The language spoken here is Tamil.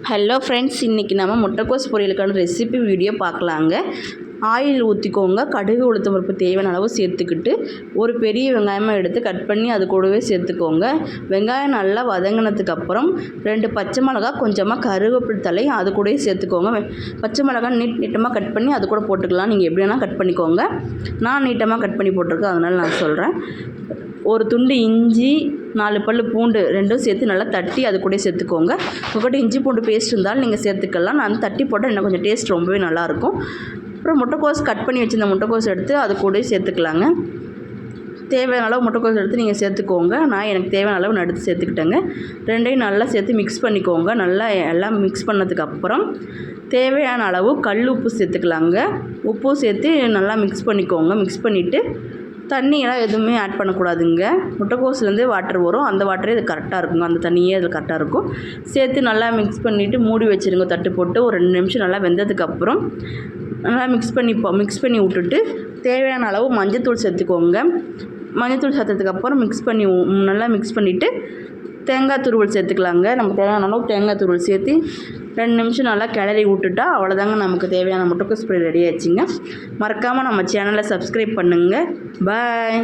ஹலோ ஃப்ரெண்ட்ஸ், இன்றைக்கி நம்ம முட்டைக்கோஸ் பொரியலுக்கான ரெசிபி வீடியோ பார்க்கலாங்க. ஆயில் ஊற்றிக்கோங்க. கடுகு உளுத்தம் பருப்பு தேவையான அளவு சேர்த்துக்கிட்டு ஒரு பெரிய வெங்காயமாக எடுத்து கட் பண்ணி அது கூடவே சேர்த்துக்கோங்க. வெங்காயம் நல்லா வதங்கினதுக்கப்புறம் 2 பச்சை மிளகா, கொஞ்சமாக கருவேப்பிலை தழை அது கூடயே சேர்த்துக்கோங்க. பச்சை மிளகா நீட்டமாக கட் பண்ணி அது கூட போட்டுக்கலாம். நீங்கள் எப்படி வேணால் கட் பண்ணிக்கோங்க. நான் நீட்டமாக கட் பண்ணி போட்டிருக்கேன், அதனால் நான் சொல்கிறேன். ஒரு துண்டு இஞ்சி, 4 பல் பூண்டு ரெண்டும் சேர்த்து நல்லா தட்டி அது கூட சேர்த்துக்கோங்க. உங்கள்கிட்ட இஞ்சி பூண்டு பேஸ்ட் இருந்தாலும் நீங்கள் சேர்த்துக்கலாம். நான் தட்டி போட்டால் இன்னும் கொஞ்சம் டேஸ்ட் ரொம்பவே நல்லாயிருக்கும். அப்புறம் முட்டைக்கோஸ் கட் பண்ணி வச்சுருந்த முட்டைக்கோஸ் எடுத்து அது கூட சேர்த்துக்கலாங்க. தேவையான அளவு முட்டைக்கோஸ் எடுத்து நீங்கள் சேர்த்துக்கோங்க. நான் எனக்கு தேவையான அளவு எடுத்து சேர்த்துக்கிட்டேங்க. ரெண்டையும் நல்லா சேர்த்து மிக்ஸ் பண்ணிக்கோங்க. நல்லா எல்லாம் மிக்ஸ் பண்ணதுக்கப்புறம் தேவையான அளவு கல் உப்பு சேர்த்துக்கலாங்க. உப்பு சேர்த்து நல்லா மிக்ஸ் பண்ணிக்கோங்க. மிக்ஸ் பண்ணிவிட்டு தண்ணியெல்லாம் எதுவுமே ஆட் பண்ணக்கூடாதுங்க. முட்டைக்கோஸ்லேருந்து வாட்டர் வரும், அந்த வாட்டரே இது கரெக்டாக இருக்குங்க. அந்த தண்ணியே அதில் கரெக்டாக இருக்கும். சேர்த்து நல்லா மிக்ஸ் பண்ணிவிட்டு மூடி வச்சுருங்க. தட்டு போட்டு ஒரு 2 நிமிஷம் நல்லா வெந்ததுக்கப்புறம் நல்லா மிக்ஸ் பண்ணி விட்டுட்டு தேவையான அளவு மஞ்சத்தூள் சேர்த்துக்கோங்க. மஞ்சத்தூள் சேர்த்ததுக்கப்புறம் நல்லா மிக்ஸ் பண்ணிவிட்டு தேங்காய் துருவல் சேர்த்துக்கலாங்க. நமக்கு தேவையான அளவு தேங்காய் துருவல் சேர்த்து 2 நிமிஷம் நல்லா கிளறி விட்டுட்டா அவ்வளோதாங்க, நமக்கு தேவையான முட்டைக்கோஸ் பொரியல் ரெடி ஆச்சுங்க. மறக்காமல் நம்ம சேனலை சப்ஸ்கிரைப் பண்ணுங்கள். பாய்.